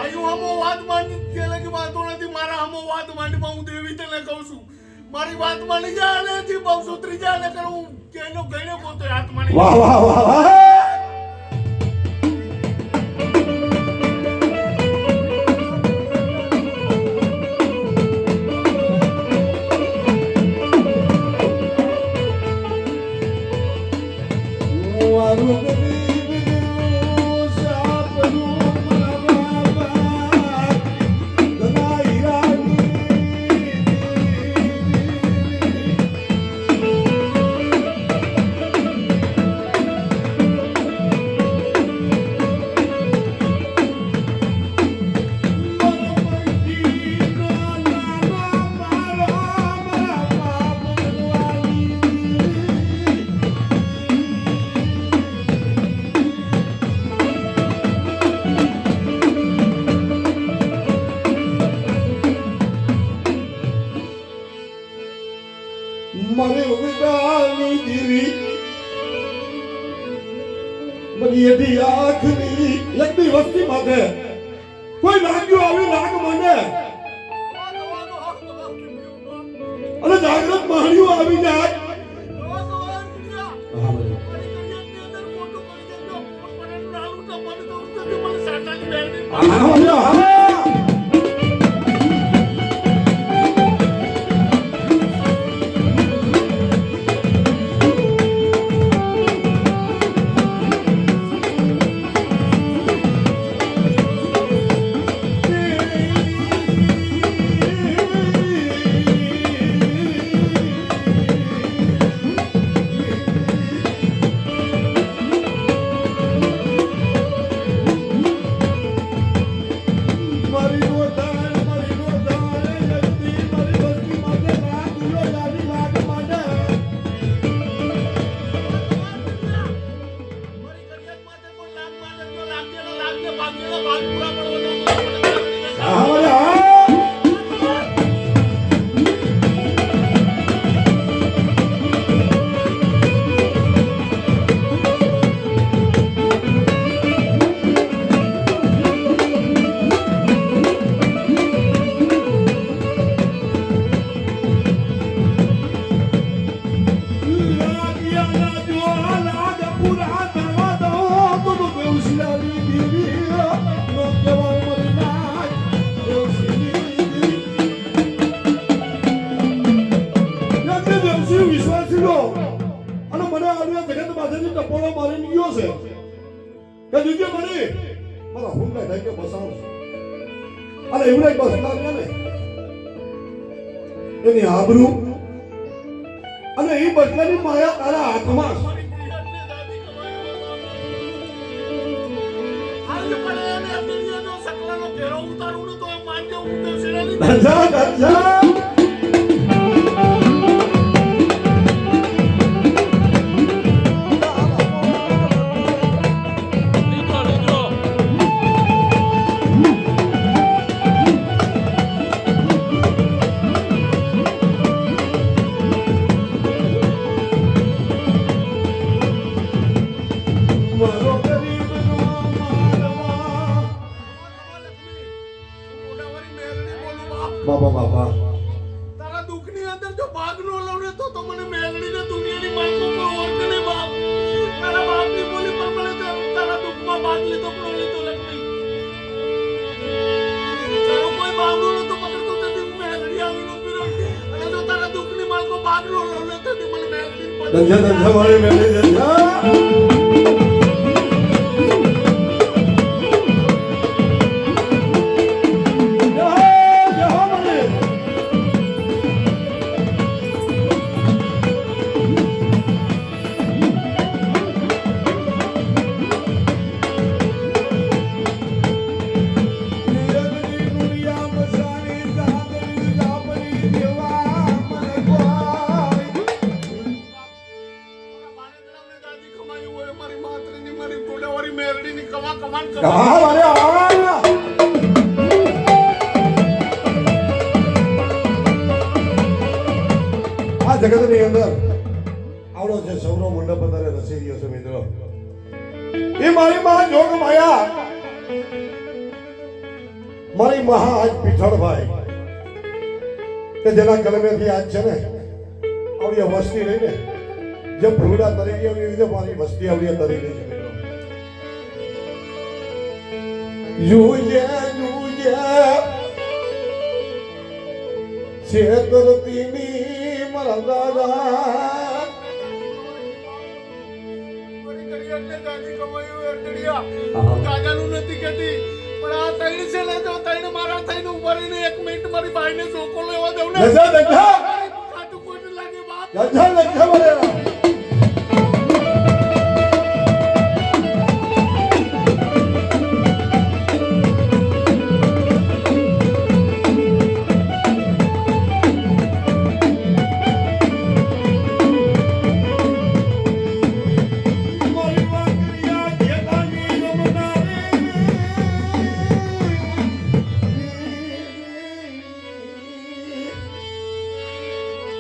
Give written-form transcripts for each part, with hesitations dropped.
ભાઈઓ હમો વાત માંડી કે કે વાતો નથી મારા હમો વાત માંડી હું દેવી તને કહું છું મારી વાત માની જા અને જે બહુ સુતરી જા ને કરું કેનો ગણે પોતે હાથ માની વાહ વાહ વાહ વાહ મને ઉગદાની દીવી મને એડી આખની એકની વસ્તી માથે કોઈ નાગ્યો આવી નાગ મને અને જાગૃત મહાણીઓ આવી જાય એની આબરૂ અને એ બદલાની માયા તારા હાથમાં બાબા બાબા તારા દુઃખની અંદર જો ભાગ નો લઉં ને તો મને મેલડીને દુનિયાની માલકો કોઈ ઓળખે નહીં બાપ તારા બાપની બોલી પ્રમાણે તારા દુઃખમાં ભાગ લીધો પણ લીધો લક્ષ્મી તારો કોઈ ભાગનો નતો પકડતો તેથી મેલડી આવીને ઉભી રહી અને જો તારા દુઃખની માલકો ભાગ નો લઉં ને તો મને મેલડી ધંધા વાળી મેલડી ધંધા જગતની અંદર આવડો છે સૌનો મંડપ અત્યારે રસી રહ્યો છે મિત્રો એ મારી માં જોગ માયા મારી મહા આજ પીઠળભાઈ કે જેના કલમેથી આજ છે ને આવડી વસ્તી રહી ને જેમ ફૂલડા તરી ગઈ એવી રીતે મારી વસ્તી આવડી તરી ગઈ છે યુજે છેતરતીની મારા દાદા કાકાનું નથી કહેતી પણ આ તૈણ છે ને તો તૈણ મારા થઈને ઉભા રહીને 1 મિનિટ મારી ભાઈને ચોકો લેવા દઉં ને ખાટું કોઈ લાગે બાપ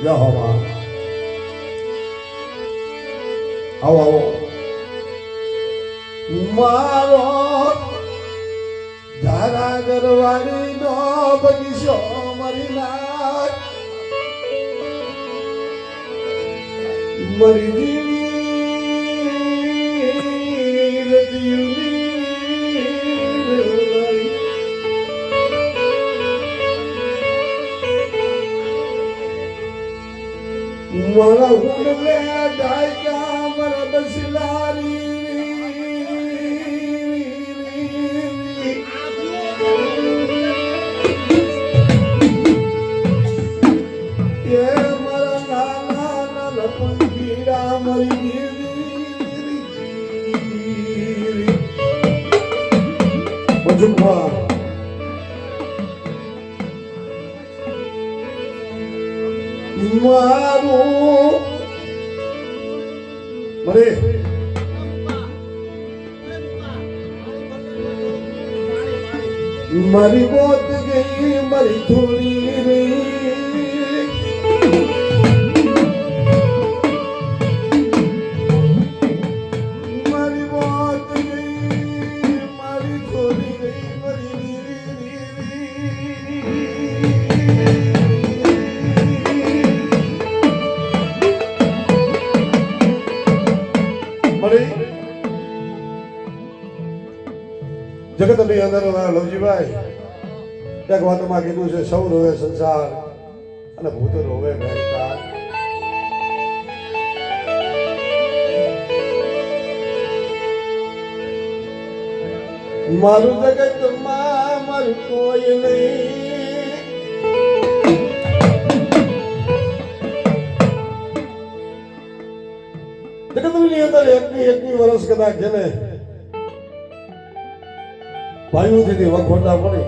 યહોવા આવો મારો ધારા ગરવાડી નો બગીચો મારી નાખ મરી દીવી રતિયુની મારા ઉડલે ડાયકા મારા બસલારી એ મારા નાના નાના પંખીડા મરી મજુમા મારું મરે મારી મોત ગઈ મારી થોડી રે મારી મોત ગઈ મારી થોડી ગઈ મારી જગતની અંદર લવજીભાઈ એક વાતમાં કીધું છે સૌ રોવે સંસાર અને ભૂત રોવે મહેતા મારું જગતમાં મારું કોઈ નહીં જગતની અંદર એકની વર્ષ કદાચ છે ને ભાઈઓથી વખોટા પડે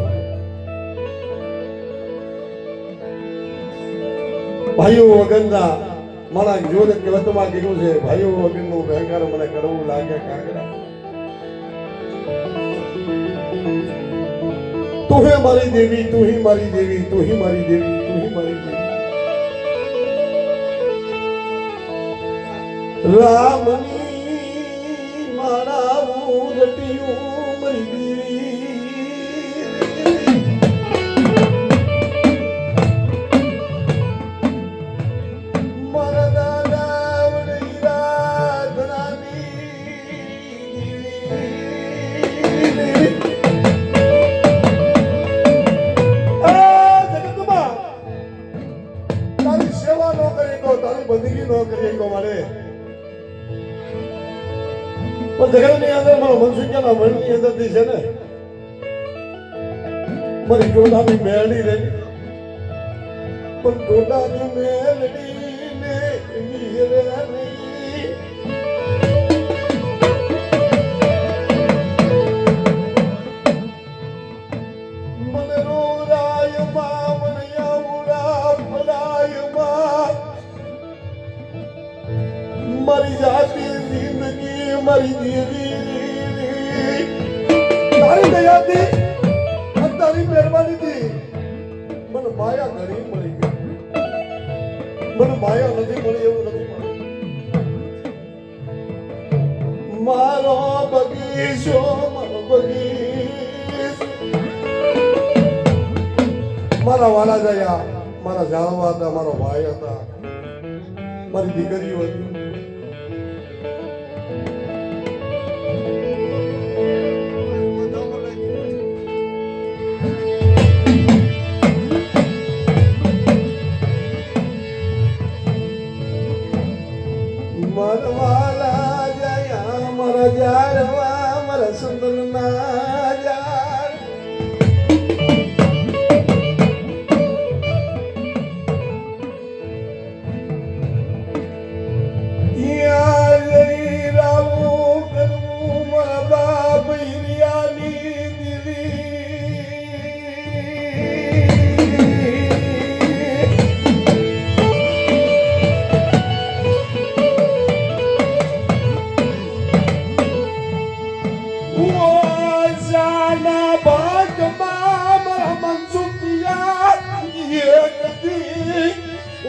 ભાઈઓ વગરના મારા જોડે કહેવતમાં કીધું છે ભાઈઓ વગરનું ભયંકર મને કરવું લાગે કાંકરા તું હે મારી દેવી તું હી મારી દેવી તું હી મારી દેવી તું હી મારી દેવી રામની મારા ઉરટિયું મરી દેવી બંદગી ન કરીએ કો મારે પણ જગતની અંદર મારો મનસુખિયાના મનની અંદરથી છે ને મારી ટોટાની મેળડી રહી પણ ટોટાની મેળડી ને વીરે નહીં મને રોરાય માં મને આવડા પડાય માં મારી જાતી જિંદગી મારી દેવી તારી દયાથી અને તારી મહેરબાનીથી મને માયા ઘણી મળી ગઈ મને માયા નથી મળી એવું નથી મળી મારો બગીચો મારો બગીચો મારા વાલા જયા, મારા જાળવા હતા, મારો ભાઈ હતા, મારી દીકરીઓ હતી. મારા વાલા જયા, મારા જાળવા, મારા સંતના જાળ. ત્યાં જઈ રાવું કરવું મારા બાપ હિરિયાની દીદી. ઓઝાના ભાગમાં મારા મનસુખિયા એક દી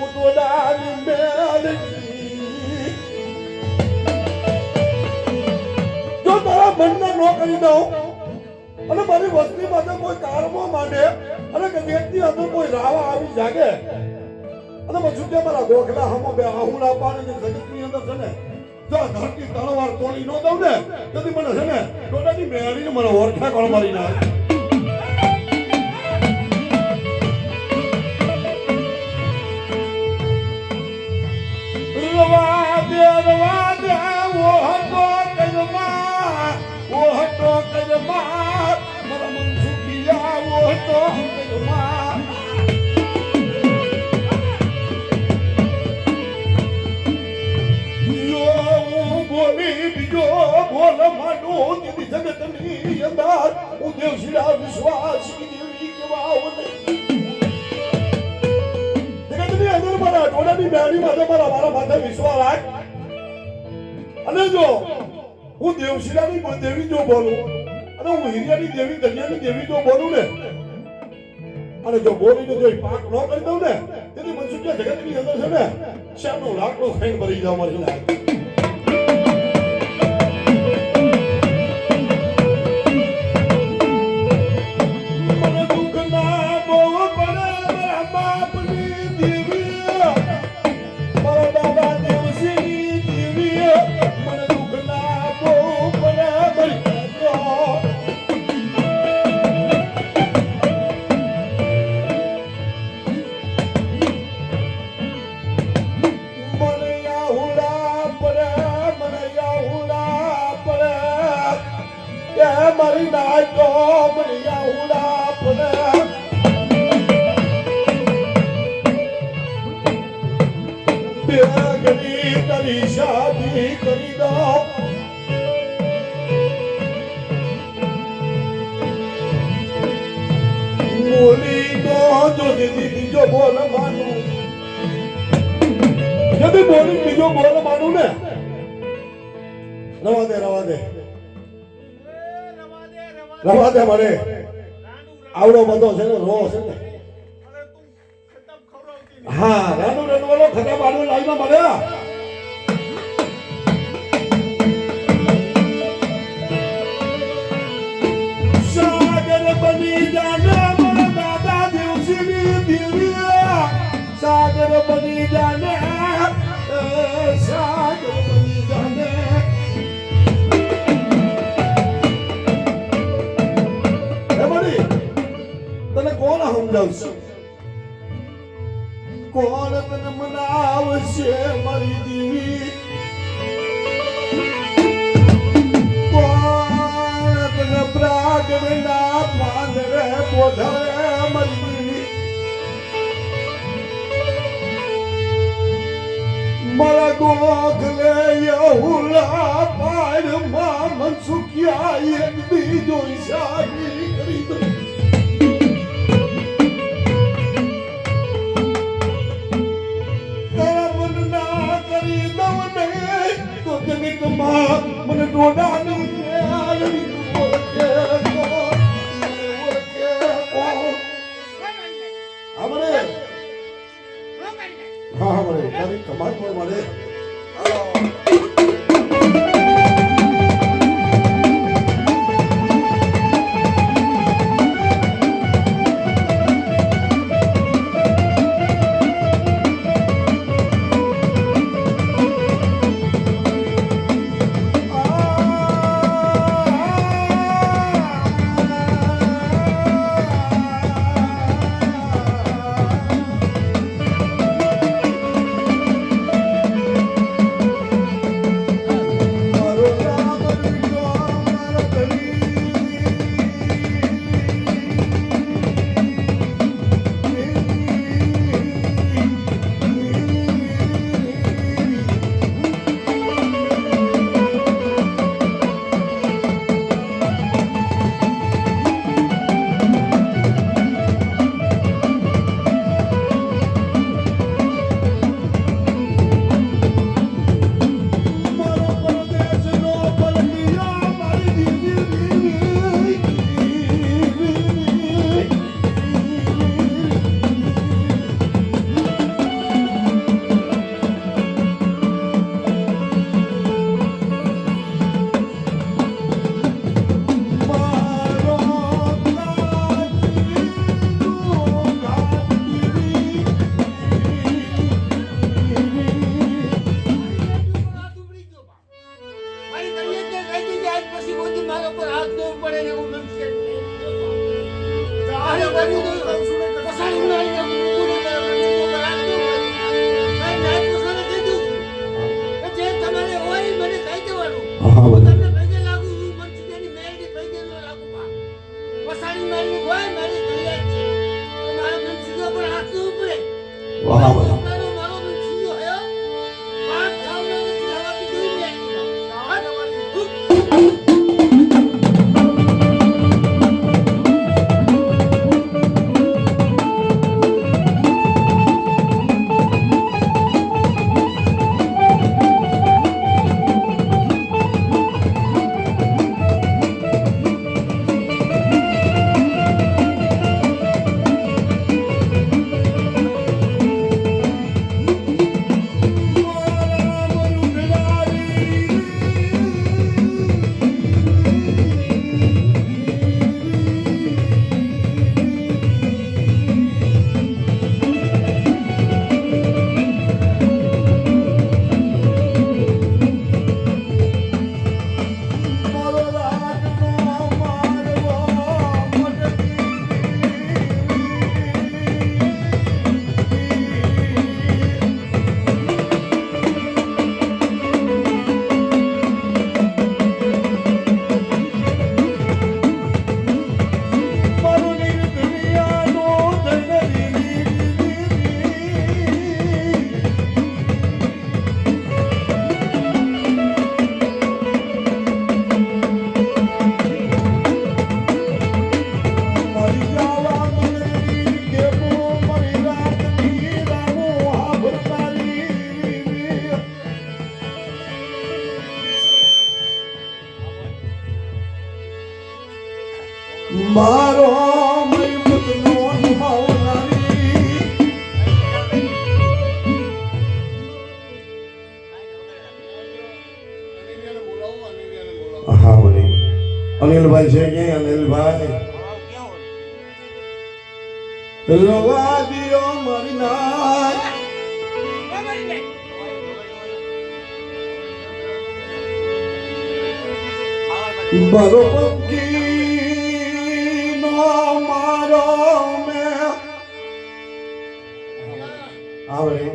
ઉડોડાની મેળવી. જો તારા મનને ન કરી દઉં અને મારી વસ્તી પાસે કોઈ કારમો માંડે અને કદી અંદર કોઈ રાવા આવી જાગે અને પછી મારા ગોખલા હમો બે આહુડા પાણીની જગતની અંદર છે ને, જો ધરતી તલવાર તોડી ન દઉં ને તેથી મને છે ને ટોટાની મેળીને મને ઓળખા કોણ મારી નાખે. રવા દે ઓ હતો કરમાં, ઓ હતો કરમાં, મારા મનસુખિયા ઓ હતો કરમાં. બીજો બોલ માનું દીદી જગતની અંદર હું દેવશીલા વિશ્વાસી દેવી કેવાવ જગતની અંદર મારા ટોળાની બેડી માથે મારા માથે વિશ્વાસ રાખ. અને જો હું દેવશીલાની દેવી જો બોલું અને હું હિરિયાની દેવી દરિયાની દેવી જો બોલું ને અને જો બોલીને જો પાક ન કરી દઉં ને તેથી મનસુખિયા જગતની અંદર છે ને શ્યામનું લાકડું ખાઈને ભરી જાવ મારી લાગ. મારી નાય તો બળિયા ઉડા પડે બેગડી કરી શાદી કરી દો. બોલી તો જો દીદી બીજો બોલ માનું, যদি બોલી બીજો બોલ માનું ને રવા દે રવા દે રવા દે મને આવડો બધો છે ને રો છે ને. હા રાનુ રનવાલો ખટા બાડો લાઈમાં મળ્યા. સાગર બની જાને મારા દાદા દેવસીની દેવિયા, સાગર બની જાને, સાગર બની જાને. તને કોણ સમજાવશે, કોણ તને મનાવશે મારી દેવી, કોણ તને પ્રાગના પાંદરે બોધારે મારી દેવી. મારા ગોખલે યહુલા પાડમાં મનસુખિયા એક બીજો શાદી કરી દો. મને ડોડાની મેળવી ઓળખે કોણ, ઓળખે કોણ. હા મને હા મને તારી કમાલ કોઈ મળે. બાજુ પસાડી મારી નાખું મુકુને મેં નાચ પસાડે કીધું કે જે તમારે હોય મને કહી દેવાનું હા હું બધા તમને પૈકે લાગુ છું મનસુખિયાની મેલડી પૈકે ન લાગુ પા પસાડી મારી હોય મારી ઘરે જ છે તો મારા મનસુખિયા પર હાથ ન ઉપડે વાહ વાહ મારો મનસુખિયો હયો વાત સાવનો નથી હવા કીધું મેલડી મારો મૈમતનો નિભાવનારી હા બોલી અનિલભાઈ છે કે અનિલભાઈ લવા દિયો મારી નાથ બરોબર કી નો મારો મે આવડે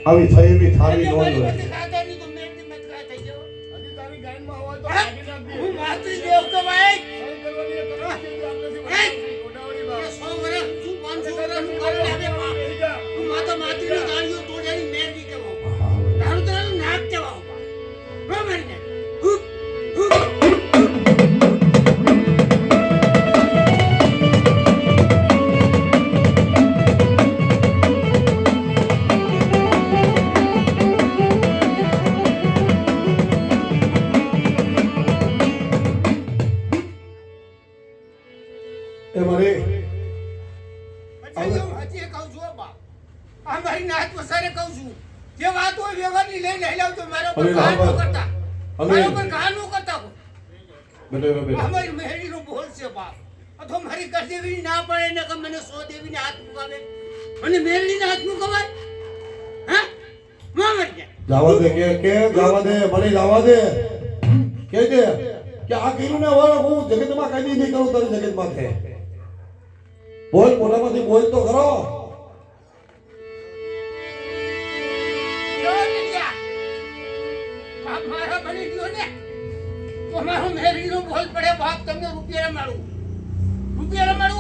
આવી થઈ એવી થાળી નોંધ લે હું માતૃ દેવ કવાય સો વર્ષ શું 500 વર્ષ કરી લાગે હું માતા માતૃની ગાળીઓ તોડ્યાની મેરડી કહેવાઉં તારું તારું નાક કહેવાઉં બરાબર ને એ મારે પછી હું હજી કહું છું બા આ મારી નાચ પસારે કહું છું જે વાત હોય વ્યવહારની લઈને હેલાવજો મારા પર ઘા ન કરતા મારા પર ઘા ન કરતા બેટા અમારી મહેરીનો બોલ છે બા અથવા મારી કરદેવીની ના પડે ને કે મને 100 દેવીને હાથ મુકાવે મને મેરડીને હાથ મુકાવાય હા મામર કે જાવા દે કે જાવા દે મને જાવા દે કે આ કીરું ને વાળો હું જગતમાં કદી નહીં કરું તારી જગતમાં છે બોલ મોઢામાંથી બોલ તો કરો મારા બની ગયો ને તો મારો મેરીનો બોલ પડે બાપ તમને રૂપિયા મારું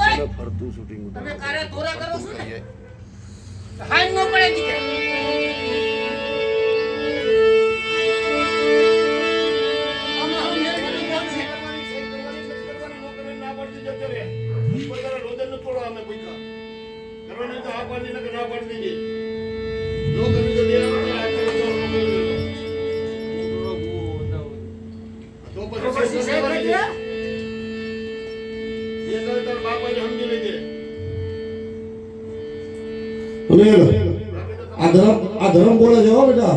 હોય ફરતું શૂટિંગ તમે કારે ધોરા કરો છો ને હાઈ નો પડે દીકરા આ ધર્મ બોલે છે હો બેટા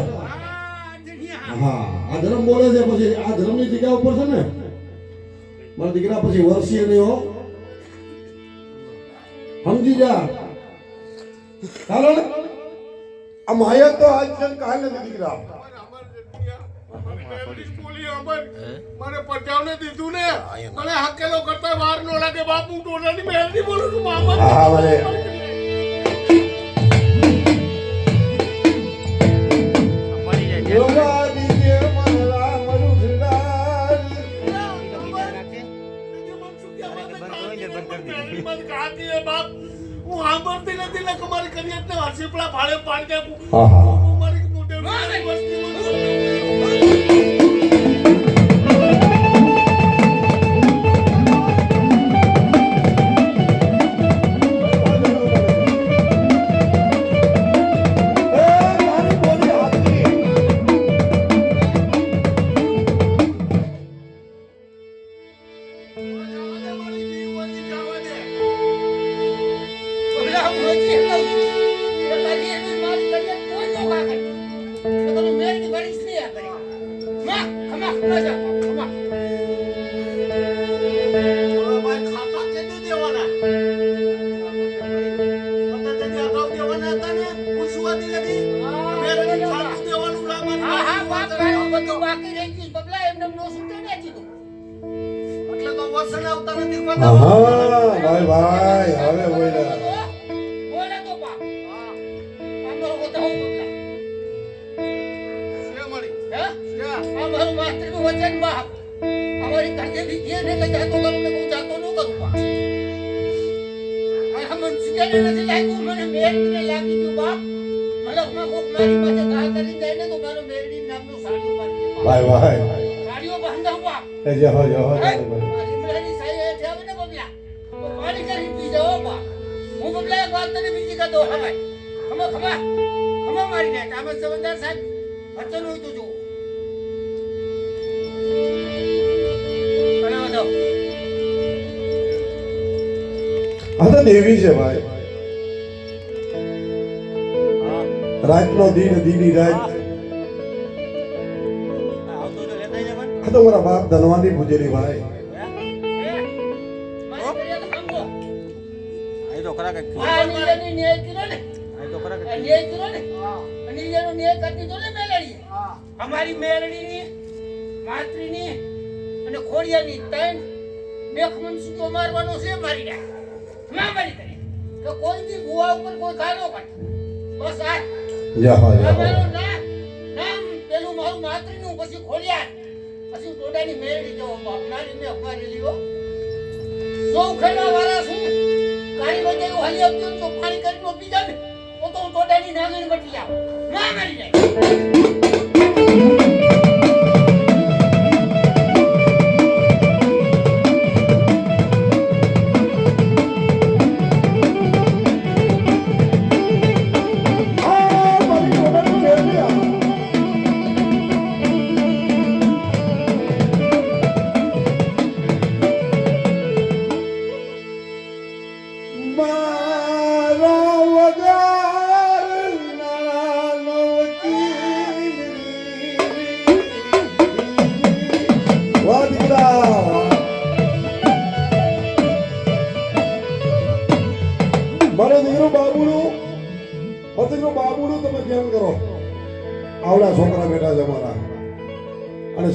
હા આ ધર્મ બોલે છે પછી આ ધર્મની જગ્યા ઉપર છે ને મારા દીકરા પછી વર્ષીય નહીં હો સમજી જા ચાલો ને આ માયા તો આજ છે કાલ નથી દીકરા બોલી અમર મને પચાવને દીધું ને મને હકેલો કરતા વાર નો લાગે બાપુ ટોળાની મહેરથી બોલું છું મામા હા ભલે યોગા દીજે મન રામ રૂઠડાર હું સાંભળતી નથી ને તમારી કરીએ ને હસીપડા ભાડે પાડી દે હા હા મારી મોટે વસ્તીમાં ભાઈ ભાઈ હવે બોલ્યા બોલે તો બાપ અમારો ગોતા હું બબલા હે અમારું માસ્ટર નું વચન બાપ અમારી ઘરે બી જે ને કઈ જાતો કરું ને હું જાતો ન કરું બાપ આ હમન સુજાને નથી લાગ્યું મને મેરડીને લાગી ગયું બાપ મલકમાં કોક મારી પાસે ગા કરી જાય ને તો મારો મેરડી નામનો સાડીઓ મારી દે ભાઈ ભાઈ સાડીઓ બાંધો બાપ એ જે હો મારી સાઈ હે આવે ને બબલા તો પાણી કરી પી જાઓ બાપ હું બબલા એક વાત તને બીજી કહેતો હવે ખમા મારી દે આમ સમજદાર સાહેબ વચન હોય તો જો આ તો દેવી છે ભાઈ રાતનો દિન દીની રાત આ તો મારા બાપ ધનવાની પૂજેલી ભાઈ અમારી મેરડીની માત્રીની અને ખોડિયાની ત્રણ મેખમન સુધી મારવાનો છે મારી ના મારી કરે કે કોઈ બી ગુવા ઉપર કોઈ ખાનો કાઢ બસ આ મારું નામ પેલું મારું માત્રીનું પછી ખોડિયા પછી ટોડાની મેરડી જવો બાપ નાની મેં અમારી લીધો સૌ ખેડા વાળા છું કાળી બધે હાલી આપજો તો પાણી કરી નો પી જાને તો હું ટોડાની નાગણી બટી આવ ના મારી જાય મારો દીકરો બાબુનું તમે ધ્યાન કરો આવડા છોકરા બેઠા છે અમારા અને